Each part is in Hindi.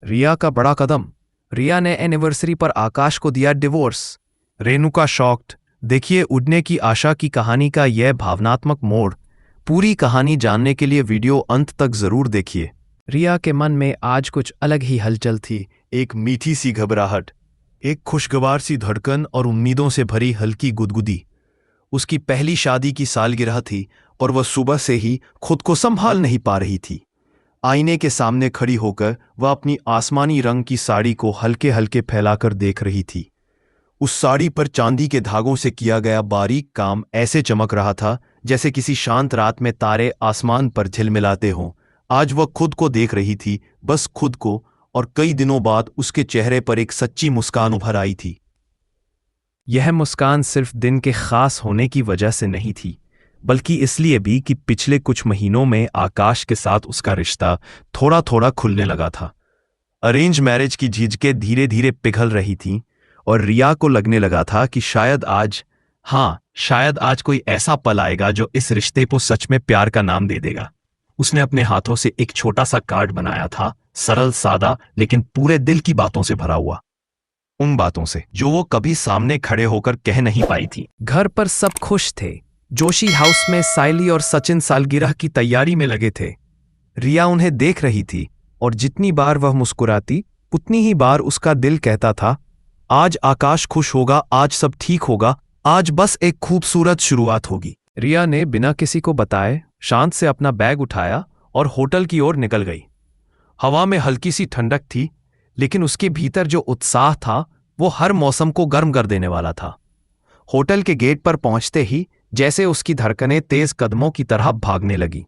रिया का बड़ा कदम। रिया ने एनिवर्सरी पर आकाश को दिया डिवोर्स। रेणुका शॉक्ड। देखिए उड़ने की आशा की कहानी का यह भावनात्मक मोड़। पूरी कहानी जानने के लिए वीडियो अंत तक जरूर देखिए। रिया के मन में आज कुछ अलग ही हलचल थी। एक मीठी सी घबराहट, एक खुशगवार सी धड़कन और उम्मीदों से भरी हल्की गुदगुदी। उसकी पहली शादी की सालगिरह थी और वह सुबह से ही खुद को संभाल नहीं पा रही थी। आईने के सामने खड़ी होकर वह अपनी आसमानी रंग की साड़ी को हल्के हल्के फैलाकर देख रही थी। उस साड़ी पर चांदी के धागों से किया गया बारीक काम ऐसे चमक रहा था जैसे किसी शांत रात में तारे आसमान पर झिलमिलाते हों। आज वह खुद को देख रही थी, बस खुद को, और कई दिनों बाद उसके चेहरे पर एक सच्ची मुस्कान उभर आई थी। यह मुस्कान सिर्फ दिन के खास होने की वजह से नहीं थी, बल्कि इसलिए भी कि पिछले कुछ महीनों में आकाश के साथ उसका रिश्ता थोड़ा थोड़ा खुलने लगा था। अरेंज मैरिज की झिझकें धीरे धीरे पिघल रही थीं और रिया को लगने लगा था कि शायद आज कोई ऐसा पल आएगा जो इस रिश्ते को सच में प्यार का नाम दे देगा। उसने अपने हाथों से एक छोटा सा कार्ड बनाया था, सरल सादा लेकिन पूरे दिल की बातों से भरा हुआ। उन बातों से जो वो कभी सामने खड़े होकर कह नहीं पाई थी। घर पर सब खुश थे। जोशी हाउस में साइली और सचिन सालगिरह की तैयारी में लगे थे। रिया उन्हें देख रही थी और जितनी बार वह मुस्कुराती उतनी ही बार उसका दिल कहता था, आज आकाश खुश होगा, आज सब ठीक होगा, आज बस एक खूबसूरत शुरुआत होगी। रिया ने बिना किसी को बताए शांत से अपना बैग उठाया और होटल की ओर निकल गई। हवा में हल्की सी ठंडक थी, लेकिन उसके भीतर जो उत्साह था वो हर मौसम को गर्म कर देने वाला था। होटल के गेट पर पहुंचते ही जैसे उसकी धड़कनें तेज कदमों की तरह भागने लगी।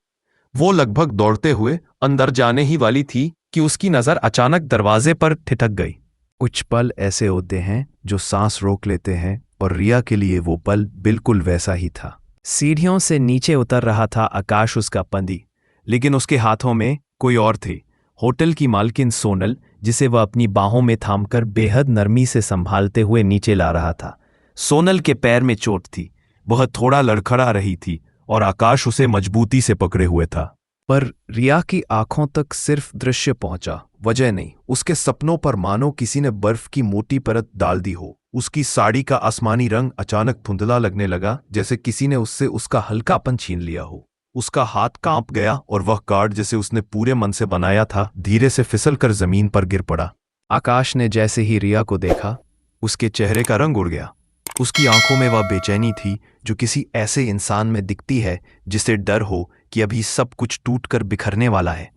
वो लगभग दौड़ते हुए अंदर जाने ही वाली थी कि उसकी नजर अचानक दरवाजे पर ठिठक गई। कुछ पल ऐसे होते हैं जो सांस रोक लेते हैं, और रिया के लिए वो पल बिल्कुल वैसा ही था। सीढ़ियों से नीचे उतर रहा था आकाश, उसका पति, लेकिन उसके हाथों में कोई और थे। होटल की मालकिन सोनल, जिसे वह अपनी बाहों में थामकर बेहद नरमी से संभालते हुए नीचे ला रहा था। सोनल के पैर में चोट थी, वह थोड़ा लड़खड़ा रही थी और आकाश उसे मजबूती से पकड़े हुए था। पर रिया की आंखों तक सिर्फ दृश्य पहुंचा, वजह नहीं। उसके सपनों पर मानो किसी ने बर्फ की मोटी परत डाल दी हो। उसकी साड़ी का आसमानी रंग अचानक धुंधला लगने लगा, जैसे किसी ने उससे उसका हल्कापन छीन लिया हो। उसका हाथ कांप गया और वह कार्ड जिसे उसने पूरे मन से बनाया था धीरे से फिसलकर जमीन पर गिर पड़ा। आकाश ने जैसे ही रिया को देखा, उसके चेहरे का रंग उड़ गया। उसकी आंखों में वह बेचैनी थी जो किसी ऐसे इंसान में दिखती है जिसे डर हो कि अभी सब कुछ टूटकर बिखरने वाला है।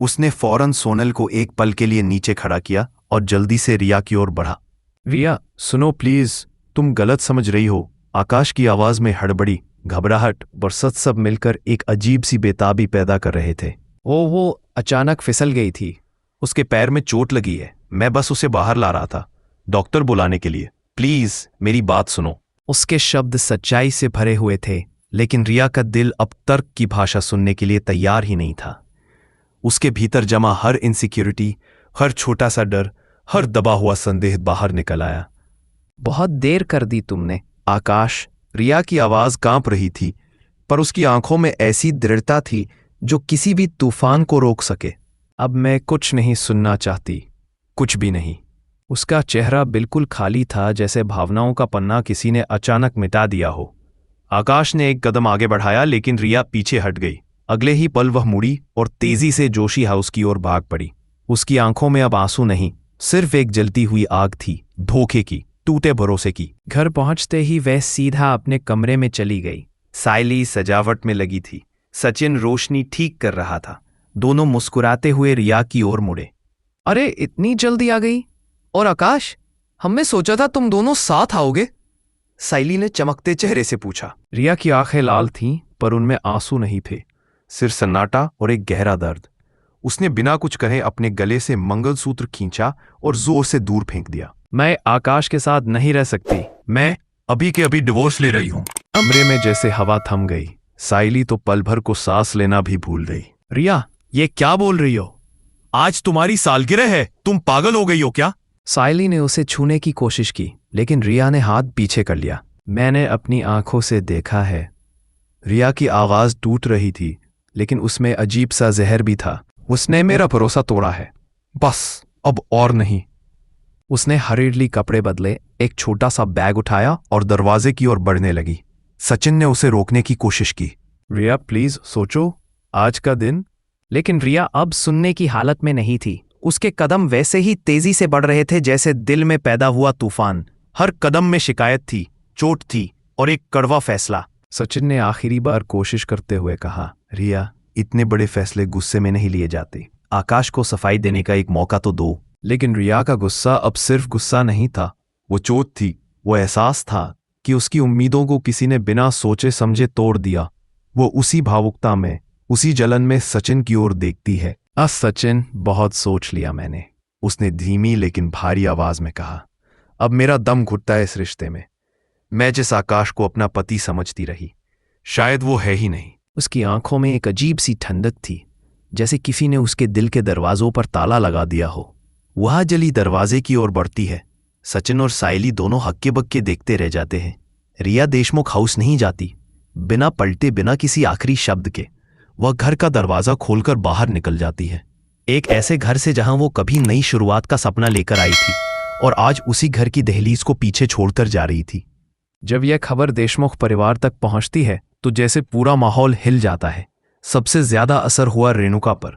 उसने फौरन सोनल को एक पल के लिए नीचे खड़ा किया और जल्दी से रिया की ओर बढ़ा। रिया, सुनो प्लीज, तुम गलत समझ रही हो। आकाश की आवाज में हड़बड़ी, घबराहट और सब मिलकर एक अजीब सी बेताबी पैदा कर रहे थे। वो अचानक फिसल गई थी। उसके पैर में चोट लगी है। मैं बस उसे बाहर ला रहा था, डॉक्टर बुलाने के लिए। प्लीज मेरी बात सुनो। उसके शब्द सच्चाई से भरे हुए थे, लेकिन रिया का दिल अब तर्क की भाषा सुनने के लिए तैयार ही नहीं था। उसके भीतर जमा हर इनसिक्योरिटी, हर छोटा सा डर, हर दबा हुआ संदेह बाहर निकल आया। बहुत देर कर दी तुमने, आकाश। रिया की आवाज कांप रही थी, पर उसकी आंखों में ऐसी दृढ़ता थी जो किसी भी तूफान को रोक सके। अब मैं कुछ नहीं सुनना चाहती, कुछ भी नहीं। उसका चेहरा बिल्कुल खाली था, जैसे भावनाओं का पन्ना किसी ने अचानक मिटा दिया हो। आकाश ने एक कदम आगे बढ़ाया, लेकिन रिया पीछे हट गई। अगले ही पल वह मुड़ी और तेजी से जोशी हाउस की ओर भाग पड़ी। उसकी आंखों में अब आंसू नहीं, सिर्फ एक जलती हुई आग थी, धोखे की, टूटे भरोसे की। घर पहुंचते ही वह सीधा अपने कमरे में चली गई। साइली सजावट में लगी थी, सचिन रोशनी ठीक कर रहा था। दोनों मुस्कुराते हुए रिया की ओर मुड़े। अरे, इतनी जल्दी आ गई? और आकाश, हमने सोचा था तुम दोनों साथ आओगे, साइली ने चमकते चेहरे से पूछा। रिया की आंखें लाल थीं, पर उनमें आंसू नहीं थे, सिर्फ सन्नाटा और एक गहरा दर्द। उसने बिना कुछ कहे अपने गले से मंगलसूत्र खींचा और जोर से दूर फेंक दिया। मैं आकाश के साथ नहीं रह सकती। मैं अभी के अभी डिवोर्स ले रही हूं। कमरे में जैसे हवा थम गई। साइली तो पल भर को सांस लेना भी भूल गई। रिया, ये क्या बोल रही हो? आज तुम्हारी सालगिरह है, तुम पागल हो गई हो क्या? साइली ने उसे छूने की कोशिश की, लेकिन रिया ने हाथ पीछे कर लिया। मैंने अपनी आंखों से देखा है। रिया की आवाज टूट रही थी, लेकिन उसमें अजीब सा जहर भी था। उसने मेरा भरोसा तोड़ा है। बस अब और नहीं। उसने हरीडली कपड़े बदले, एक छोटा सा बैग उठाया और दरवाजे की ओर बढ़ने लगी। सचिन ने उसे रोकने की कोशिश की। रिया प्लीज सोचो, आज का दिन। लेकिन रिया अब सुनने की हालत में नहीं थी। उसके कदम वैसे ही तेजी से बढ़ रहे थे जैसे दिल में पैदा हुआ तूफान। हर कदम में शिकायत थी, चोट थी और एक कड़वा फैसला। सचिन ने आखिरी बार कोशिश करते हुए कहा, रिया, इतने बड़े फैसले गुस्से में नहीं लिए जाते। आकाश को सफाई देने का एक मौका तो दो। लेकिन रिया का गुस्सा अब सिर्फ गुस्सा नहीं था, वो चोट थी। वो एहसास था कि उसकी उम्मीदों को किसी ने बिना सोचे समझे तोड़ दिया। वो उसी भावुकता में, उसी जलन में सचिन की ओर देखती है। सचिन, बहुत सोच लिया मैंने, उसने धीमी लेकिन भारी आवाज में कहा। अब मेरा दम घुटता है इस रिश्ते में। मैं जिस आकाश को अपना पति समझती रही, शायद वो है ही नहीं। उसकी आंखों में एक अजीब सी ठंडक थी, जैसे किसी ने उसके दिल के दरवाजों पर ताला लगा दिया हो। वह जली दरवाजे की ओर बढ़ती है। सचिन और सायली दोनों हक्के बक्के देखते रह जाते हैं। रिया देशमुख हाउस नहीं जाती। बिना पलटे, बिना किसी आखिरी शब्द के वह घर का दरवाजा खोलकर बाहर निकल जाती है। एक ऐसे घर से जहां वो कभी नई शुरुआत का सपना लेकर आई थी और आज उसी घर की दहलीज को पीछे छोड़कर जा रही थी। जब यह खबर देशमुख परिवार तक पहुंचती है तो जैसे पूरा माहौल हिल जाता है। सबसे ज्यादा असर हुआ रेणुका पर।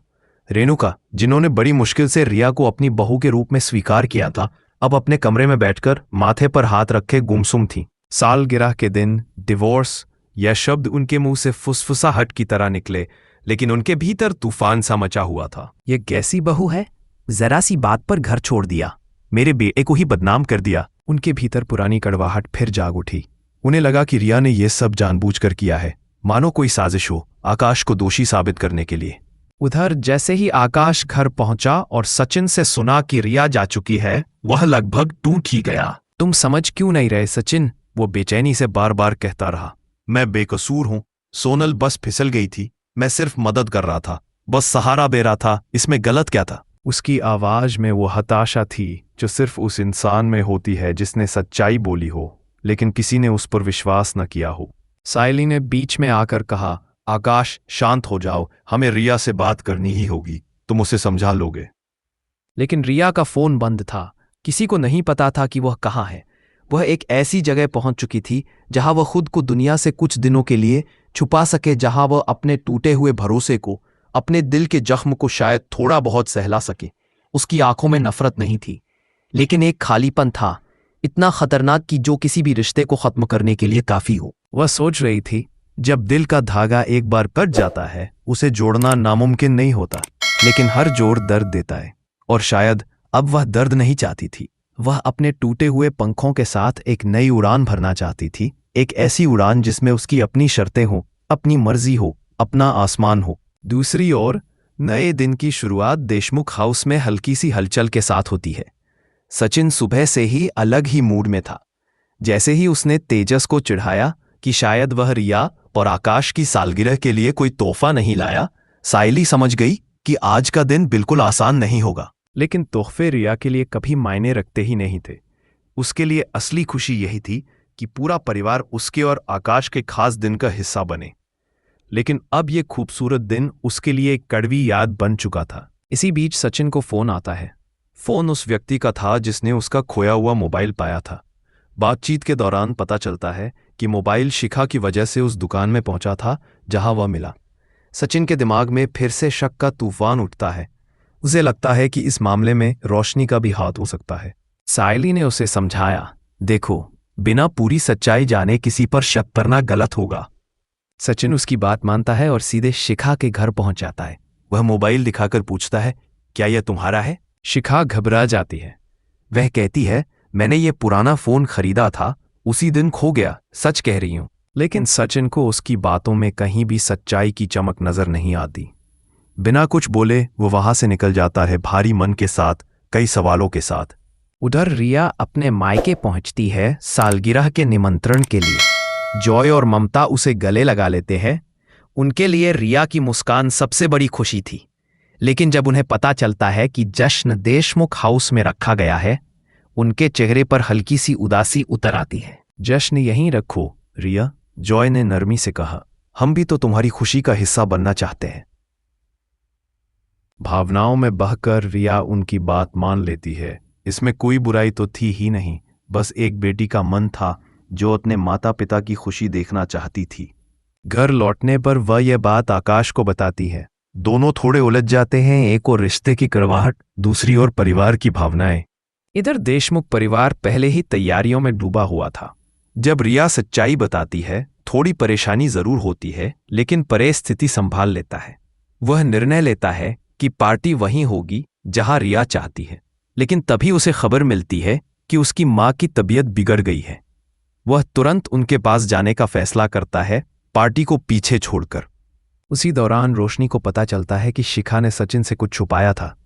रेणुका, जिन्होंने बड़ी मुश्किल से रिया को अपनी बहू के रूप में स्वीकार किया था, अब अपने कमरे में बैठकर माथे पर हाथ रखे गुमसुम थी। सालगिरह के दिन डिवोर्स, यह शब्द उनके मुंह से फुसफुसाहट की तरह निकले, लेकिन उनके भीतर तूफान सा मचा हुआ था। यह कैसी बहू है, जरा सी बात पर घर छोड़ दिया, मेरे बेटे को ही बदनाम कर दिया। उनके भीतर पुरानी कड़वाहट फिर जाग उठी। उन्हें लगा कि रिया ने यह सब जानबूझकर किया है, मानो कोई साजिश हो आकाश को दोषी साबित करने के लिए। उधर जैसे ही आकाश घर पहुंचा और सचिन से सुना कि रिया जा चुकी है, वह लगभग टूट ही गया। तुम समझ क्यों नहीं रहे सचिन, वो बेचैनी से बार बार कहता रहा। मैं बेकसूर हूं, सोनल बस फिसल गई थी, मैं सिर्फ मदद कर रहा था, बस सहारा दे रहा था, इसमें गलत क्या था। उसकी आवाज में वो हताशा थी जो सिर्फ उस इंसान में होती है जिसने सच्चाई बोली हो लेकिन किसी ने उस पर विश्वास न किया हो। सायली ने बीच में आकर कहा, आकाश शांत हो जाओ, हमें रिया से बात करनी ही होगी, तुम उसे समझा लोगे। लेकिन रिया का फोन बंद था। किसी को नहीं पता था कि वह कहाँ है। वह एक ऐसी जगह पहुंच चुकी थी जहां वह खुद को दुनिया से कुछ दिनों के लिए छुपा सके, जहां वह अपने टूटे हुए भरोसे को, अपने दिल के जख्म को शायद थोड़ा बहुत सहला सके। उसकी आंखों में नफरत नहीं थी, लेकिन एक खालीपन था, इतना खतरनाक कि जो किसी भी रिश्ते को खत्म करने के लिए काफी हो। वह सोच रही थी, जब दिल का धागा एक बार कट जाता है उसे जोड़ना नामुमकिन नहीं होता, लेकिन हर जोड़ दर्द देता है। और शायद अब वह दर्द नहीं चाहती थी। वह अपने टूटे हुए पंखों के साथ एक नई उड़ान भरना चाहती थी, एक ऐसी उड़ान जिसमें उसकी अपनी शर्तें हों, अपनी मर्जी हो, अपना आसमान हो। दूसरी ओर नए दिन की शुरुआत देशमुख हाउस में हल्की सी हलचल के साथ होती है। सचिन सुबह से ही अलग ही मूड में था। जैसे ही उसने तेजस को चिढ़ाया कि शायद वह रिया और आकाश की सालगिरह के लिए कोई तोहफा नहीं लाया, सायली समझ गई कि आज का दिन बिल्कुल आसान नहीं होगा। लेकिन तोहफे रिया के लिए कभी मायने रखते ही नहीं थे। उसके लिए असली खुशी यही थी कि पूरा परिवार उसके और आकाश के खास दिन का हिस्सा बने। लेकिन अब यह खूबसूरत दिन उसके लिए एक कड़वी याद बन चुका था। इसी बीच सचिन को फोन आता है। फोन उस व्यक्ति का था जिसने उसका खोया हुआ मोबाइल पाया था। बातचीत के दौरान पता चलता है कि मोबाइल शिखा की वजह से उस दुकान में पहुंचा था जहां वह मिला। सचिन के दिमाग में फिर से शक का तूफान उठता है। उसे लगता है कि इस मामले में रोशनी का भी हाथ हो सकता है। सायली ने उसे समझाया, देखो, बिना पूरी सच्चाई जाने किसी पर शक करना गलत होगा। सचिन उसकी बात मानता है और सीधे शिखा के घर पहुंच जाता है। वह मोबाइल दिखाकर पूछता है, क्या यह तुम्हारा है? शिखा घबरा जाती है। वह कहती है, मैंने ये पुराना फोन खरीदा था, उसी दिन खो गया, सच कह रही हूं। लेकिन सचिन को उसकी बातों में कहीं भी सच्चाई की चमक नजर नहीं आती। बिना कुछ बोले वो वहां से निकल जाता है, भारी मन के साथ, कई सवालों के साथ। उधर रिया अपने मायके पहुंचती है सालगिरह के निमंत्रण के लिए। जॉय और ममता उसे गले लगा लेते हैं। उनके लिए रिया की मुस्कान सबसे बड़ी खुशी थी। लेकिन जब उन्हें पता चलता है कि जश्न देशमुख हाउस में रखा गया है, उनके चेहरे पर हल्की सी उदासी उतर आती है। जश्न यहीं रखो रिया, जॉय ने नरमी से कहा, हम भी तो तुम्हारी खुशी का हिस्सा बनना चाहते हैं। भावनाओं में बहकर रिया उनकी बात मान लेती है। इसमें कोई बुराई तो थी ही नहीं, बस एक बेटी का मन था जो अपने माता पिता की खुशी देखना चाहती थी। घर लौटने पर वह यह बात आकाश को बताती है। दोनों थोड़े उलझ जाते हैं, एक और रिश्ते की कड़वाहट, दूसरी ओर परिवार की भावनाएं। इधर देशमुख परिवार पहले ही तैयारियों में डूबा हुआ था। जब रिया सच्चाई बताती है, थोड़ी परेशानी जरूर होती है, लेकिन परे स्थिति संभाल लेता है। वह निर्णय लेता है कि पार्टी वहीं होगी जहां रिया चाहती है। लेकिन तभी उसे खबर मिलती है कि उसकी मां की तबीयत बिगड़ गई है। वह तुरंत उनके पास जाने का फैसला करता है, पार्टी को पीछे छोड़कर। उसी दौरान रोशनी को पता चलता है कि शिखा ने सचिन से कुछ छुपाया था।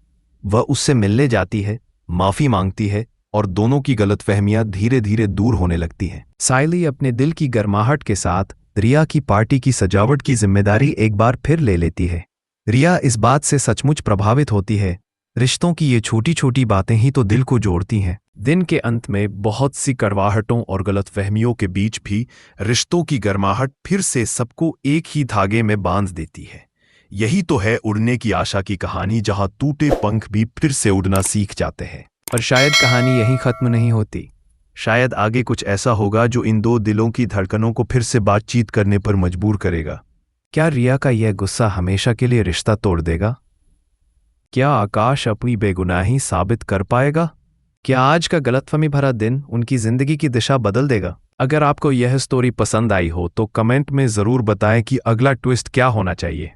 वह उससे मिलने जाती है, माफी मांगती है और दोनों की गलतफहमियां धीरे धीरे दूर होने लगती हैं। साइली अपने दिल की गर्माहट के साथ रिया की पार्टी की सजावट की जिम्मेदारी एक बार फिर ले लेती है। रिया इस बात से सचमुच प्रभावित होती है। रिश्तों की ये छोटी छोटी बातें ही तो दिल को जोड़ती हैं। दिन के अंत में बहुत सी कड़वाहटों और गलतफहमियों के बीच भी रिश्तों की गर्माहट फिर से सबको एक ही धागे में बांध देती है। यही तो है उड़ने की आशा की कहानी, जहां टूटे पंख भी फिर से उड़ना सीख जाते हैं। पर शायद कहानी यहीं खत्म नहीं होती। शायद आगे कुछ ऐसा होगा जो इन दो दिलों की धड़कनों को फिर से बातचीत करने पर मजबूर करेगा। क्या रिया का यह गुस्सा हमेशा के लिए रिश्ता तोड़ देगा? क्या आकाश अपनी बेगुनाही साबित कर पाएगा? क्या आज का गलतफहमी भरा दिन उनकी जिंदगी की दिशा बदल देगा? अगर आपको यह स्टोरी पसंद आई हो तो कमेंट में जरूर बताएं कि अगला ट्विस्ट क्या होना चाहिए।